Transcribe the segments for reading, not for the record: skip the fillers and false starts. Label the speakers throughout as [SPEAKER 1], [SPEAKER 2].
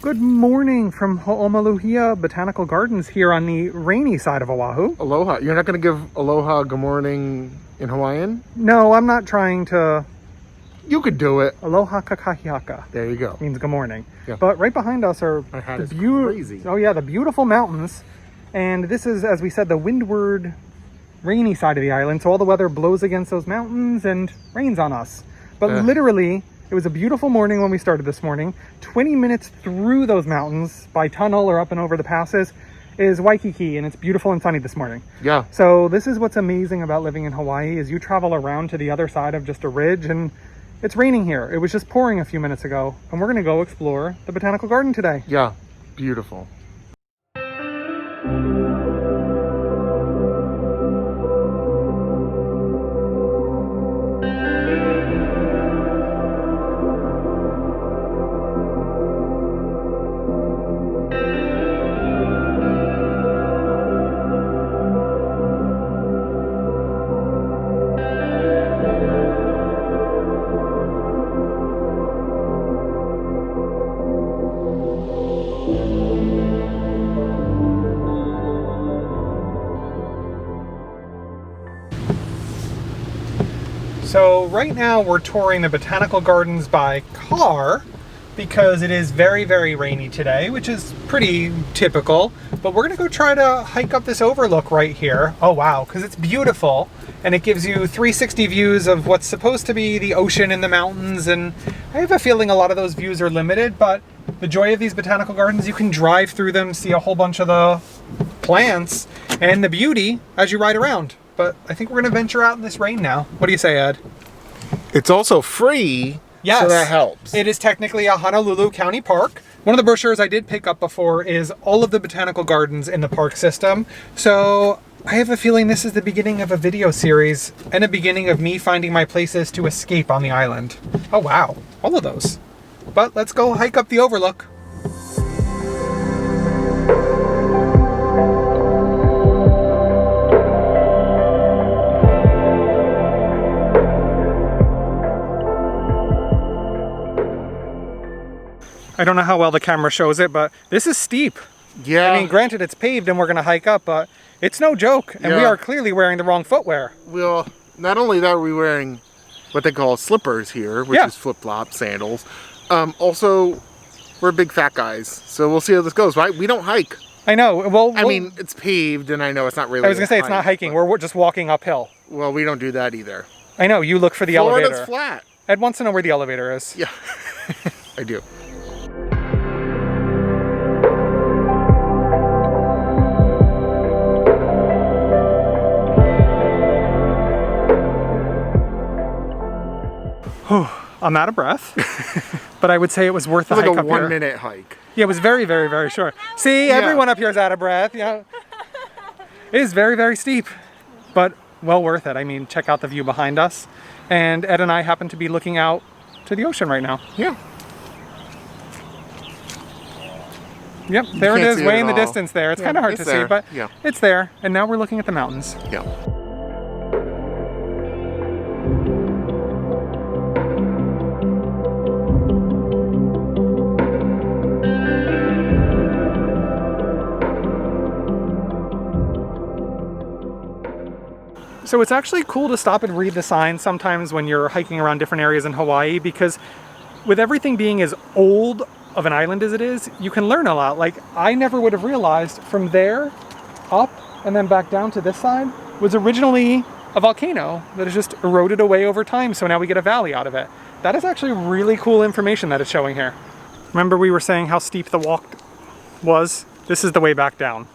[SPEAKER 1] Good morning from Honolulu Botanical Gardens here on the rainy side of Oahu.
[SPEAKER 2] Aloha. You're not going to give aloha good morning in Hawaiian?
[SPEAKER 1] No, I'm not trying to.
[SPEAKER 2] You could do it.
[SPEAKER 1] Aloha kakahiaka.
[SPEAKER 2] There you go.
[SPEAKER 1] Means good morning.
[SPEAKER 2] Yeah.
[SPEAKER 1] But right behind us are
[SPEAKER 2] the crazy.
[SPEAKER 1] Oh yeah, the beautiful mountains. And this is, as we said, the Windward rainy side of the island. So all the weather blows against those mountains and rains on us. But literally, it was a beautiful morning when we started this morning. 20 minutes through those mountains by tunnel or up and over the passes is Waikiki, and it's beautiful and sunny this morning.
[SPEAKER 2] Yeah.
[SPEAKER 1] So this is what's amazing about living in Hawaii is you travel around to the other side of just a ridge and it's raining here. It was just pouring a few minutes ago, and we're gonna go explore the Botanical Garden today.
[SPEAKER 2] Yeah, beautiful.
[SPEAKER 1] So right now we're touring the Botanical Gardens by car because it is very, very rainy today, which is pretty typical. But we're gonna go try to hike up this overlook right here. Oh wow, because it's beautiful and it gives you 360 views of what's supposed to be the ocean and the mountains. And I have a feeling a lot of those views are limited, but the joy of these botanical gardens, you can drive through them, see a whole bunch of the plants and the beauty as you ride around. But I think we're gonna venture out in this rain now. What do you say, Ed?
[SPEAKER 2] It's also free,
[SPEAKER 1] yes,
[SPEAKER 2] so that helps.
[SPEAKER 1] It is technically a Honolulu County park. One of the brochures I did pick up before is all of the botanical gardens in the park system. So I have a feeling this is the beginning of a video series and a beginning of me finding my places to escape on the island. Oh wow, all of those. But let's go hike up the overlook. I don't know how well the camera shows it, but this is steep.
[SPEAKER 2] Yeah.
[SPEAKER 1] I mean, granted, it's paved and we're going to hike up, but it's no joke. And we are clearly wearing the wrong footwear.
[SPEAKER 2] Well, not only that, are we wearing what they call slippers here, which is flip-flops, sandals. Also, we're big fat guys, so we'll see how this goes, right? We don't hike.
[SPEAKER 1] I know. Well,
[SPEAKER 2] I mean, it's paved, and I know it's not really.
[SPEAKER 1] I was going to say, it's not hiking. We're just walking uphill.
[SPEAKER 2] Well, we don't do that either.
[SPEAKER 1] I know. You look for the elevator.
[SPEAKER 2] Florida's flat.
[SPEAKER 1] Ed wants to know where the elevator is.
[SPEAKER 2] Yeah, I do.
[SPEAKER 1] I'm out of breath, but I would say it was worth the
[SPEAKER 2] hike
[SPEAKER 1] hike
[SPEAKER 2] up here. Like a 1 minute hike.
[SPEAKER 1] Yeah, it was very, very, very short. See, everyone up here is out of breath. Yeah, it is very, very steep, but well worth it. I mean, check out the view behind us. And Ed and I happen to be looking out to the ocean right now.
[SPEAKER 2] Yeah.
[SPEAKER 1] Yep, there it is, way in the distance there. It's kind of hard to see, but it's there. And now we're looking at the mountains.
[SPEAKER 2] Yeah.
[SPEAKER 1] So it's actually cool to stop and read the signs sometimes when you're hiking around different areas in Hawaii, because with everything being as old of an island as it is, you can learn a lot. Like, I never would have realized from there up and then back down to this side was originally a volcano that has just eroded away over time, so now we get a valley out of it. That is actually really cool information that it's showing here. Remember we were saying how steep the walk was? This is the way back down.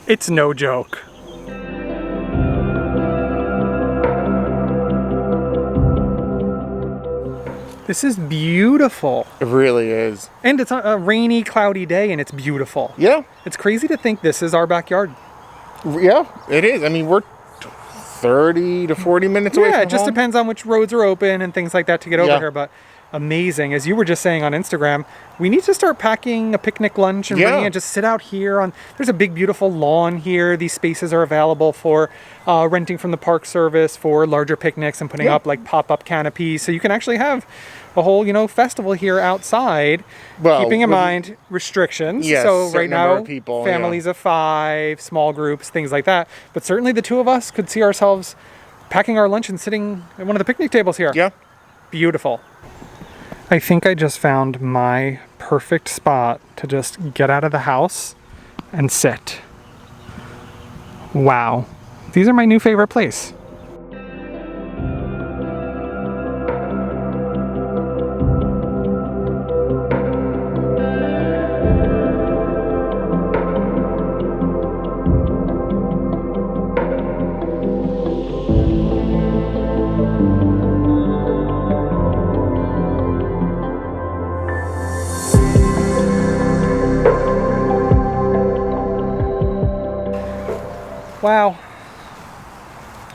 [SPEAKER 1] It's no joke. This is beautiful.
[SPEAKER 2] It really is.
[SPEAKER 1] And it's a rainy, cloudy day and it's beautiful.
[SPEAKER 2] Yeah.
[SPEAKER 1] It's crazy to think this is our backyard.
[SPEAKER 2] Yeah, it is. I mean, we're 30 to 40 minutes away from
[SPEAKER 1] Yeah, it just
[SPEAKER 2] home.
[SPEAKER 1] depends on which roads are open and things like that to get over here. But amazing. As you were just saying on Instagram, we need to start packing a picnic lunch and bringing it, just sit out here on, there's a big beautiful lawn here. These spaces are available for renting from the Park Service for larger picnics and putting up like pop-up canopies. So you can actually have a whole, you know, festival here outside, keeping in mind restrictions.
[SPEAKER 2] Yes,
[SPEAKER 1] so right now,
[SPEAKER 2] people,
[SPEAKER 1] families of 5, small groups, things like that. But certainly the two of us could see ourselves packing our lunch and sitting at one of the picnic tables here.
[SPEAKER 2] Yeah.
[SPEAKER 1] Beautiful. I think I just found my perfect spot to just get out of the house and sit. Wow. These are my new favorite place. Wow.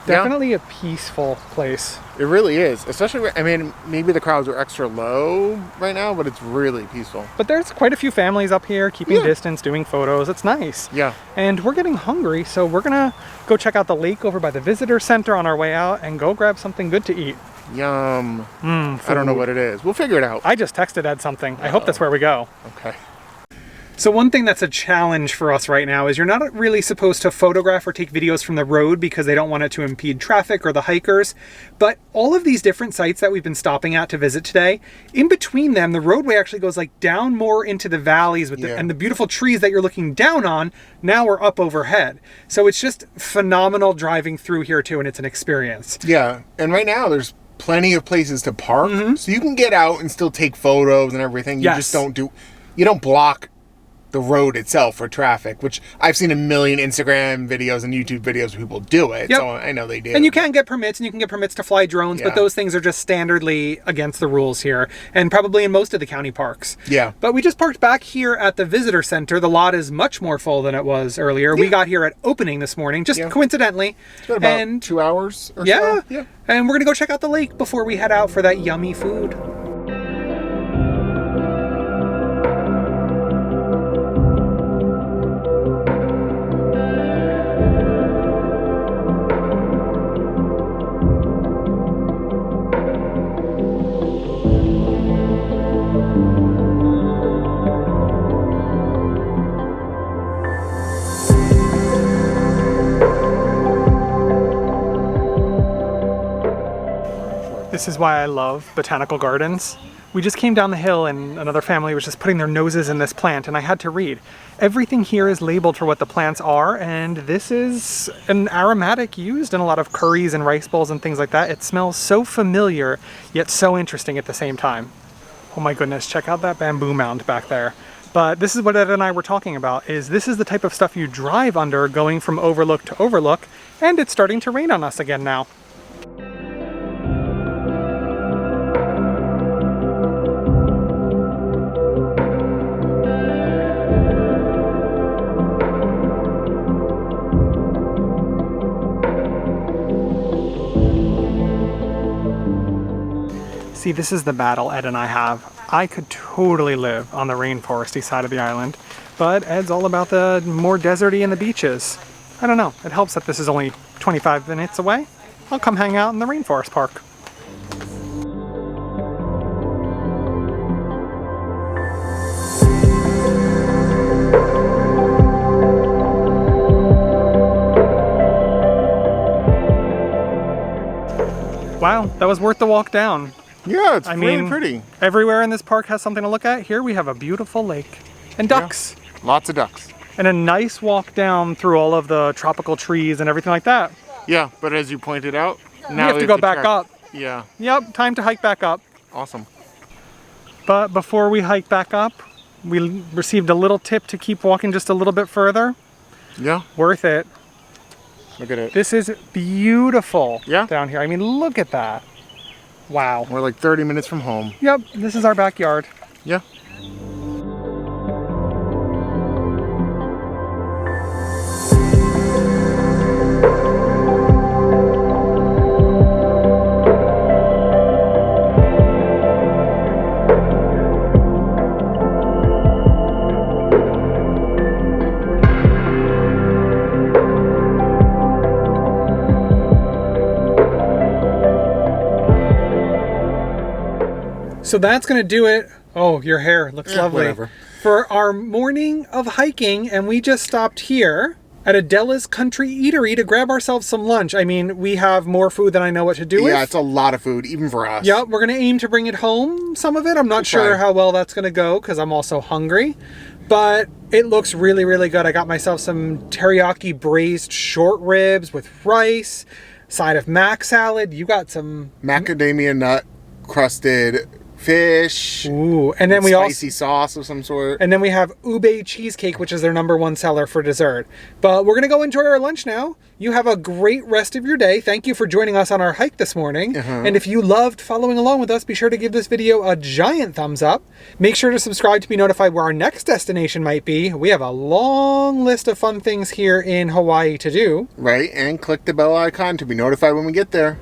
[SPEAKER 1] Definitely a peaceful place.
[SPEAKER 2] It really is. Especially, I mean, maybe the crowds are extra low right now, but it's really peaceful.
[SPEAKER 1] But there's quite a few families up here keeping distance, doing photos. It's nice.
[SPEAKER 2] Yeah.
[SPEAKER 1] And we're getting hungry, so we're gonna go check out the lake over by the visitor center on our way out and go grab something good to eat.
[SPEAKER 2] Yum. I don't know what it is. We'll figure it out.
[SPEAKER 1] I just texted Ed something. I hope that's where we go.
[SPEAKER 2] Okay.
[SPEAKER 1] So one thing that's a challenge for us right now is you're not really supposed to photograph or take videos from the road because they don't want it to impede traffic or the hikers. But all of these different sites that we've been stopping at to visit today, in between them, the roadway actually goes like down more into the valleys with and the beautiful trees that you're looking down on now are up overhead. So it's just phenomenal driving through here too, and it's an experience.
[SPEAKER 2] Yeah, and right now there's plenty of places to park, so you can get out and still take photos and everything. You just you don't block the road itself for traffic, which I've seen a million Instagram videos and YouTube videos where people do it, so I know they do.
[SPEAKER 1] And you can get permits, and you can get permits to fly drones, but those things are just standardly against the rules here, and probably in most of the county parks.
[SPEAKER 2] Yeah.
[SPEAKER 1] But we just parked back here at the visitor center. The lot is much more full than it was earlier. We got here at opening this morning, just coincidentally.
[SPEAKER 2] It's been about 2 hours or so. Yeah.
[SPEAKER 1] And we're gonna go check out the lake before we head out for that yummy food. This is why I love Botanical Gardens. We just came down the hill and another family was just putting their noses in this plant, and I had to read. Everything here is labeled for what the plants are, and this is an aromatic used in a lot of curries and rice bowls and things like that. It smells so familiar, yet so interesting at the same time. Oh my goodness, check out that bamboo mound back there. But this is what Ed and I were talking about, is this is the type of stuff you drive under going from overlook to overlook, and it's starting to rain on us again now. See, this is the battle Ed and I have. I could totally live on the rainforesty side of the island, but Ed's all about the more deserty and the beaches. I don't know, it helps that this is only 25 minutes away. I'll come hang out in the rainforest park. Wow, that was worth the walk down.
[SPEAKER 2] Yeah, it's really pretty.
[SPEAKER 1] Everywhere in this park has something to look at. Here we have a beautiful lake and ducks.
[SPEAKER 2] Yeah, lots of ducks.
[SPEAKER 1] And a nice walk down through all of the tropical trees and everything like that.
[SPEAKER 2] Yeah, but as you pointed out,
[SPEAKER 1] now we have to go back up.
[SPEAKER 2] Yeah.
[SPEAKER 1] Yep, time to hike back up.
[SPEAKER 2] Awesome.
[SPEAKER 1] But before we hike back up, we received a little tip to keep walking just a little bit further.
[SPEAKER 2] Yeah.
[SPEAKER 1] Worth it.
[SPEAKER 2] Look at it.
[SPEAKER 1] This is beautiful
[SPEAKER 2] Yeah.
[SPEAKER 1] down here. I mean, look at that. Wow.
[SPEAKER 2] We're like 30 minutes from home.
[SPEAKER 1] Yep, this is our backyard.
[SPEAKER 2] Yeah.
[SPEAKER 1] So that's going to do it. Oh, your hair looks lovely.
[SPEAKER 2] Whatever.
[SPEAKER 1] For our morning of hiking, and we just stopped here at Adela's Country Eatery to grab ourselves some lunch. I mean, we have more food than I know what to do with.
[SPEAKER 2] Yeah, it's a lot of food, even for us.
[SPEAKER 1] Yep, we're going to aim to bring it home, some of it. I'm not sure how well that's going to go because I'm also hungry. But it looks really, really good. I got myself some teriyaki braised short ribs with rice, side of mac salad. You got some...
[SPEAKER 2] macadamia nut crusted fish.
[SPEAKER 1] Ooh, and then we
[SPEAKER 2] spicy sauce of some sort.
[SPEAKER 1] And then we have ube cheesecake, which is their #1 seller for dessert. But we're going to go enjoy our lunch now. You have a great rest of your day. Thank you for joining us on our hike this morning. And if you loved following along with us, be sure to give this video a giant thumbs up. Make sure to subscribe to be notified where our next destination might be. We have a long list of fun things here in Hawaii to do.
[SPEAKER 2] Right, and click the bell icon to be notified when we get there.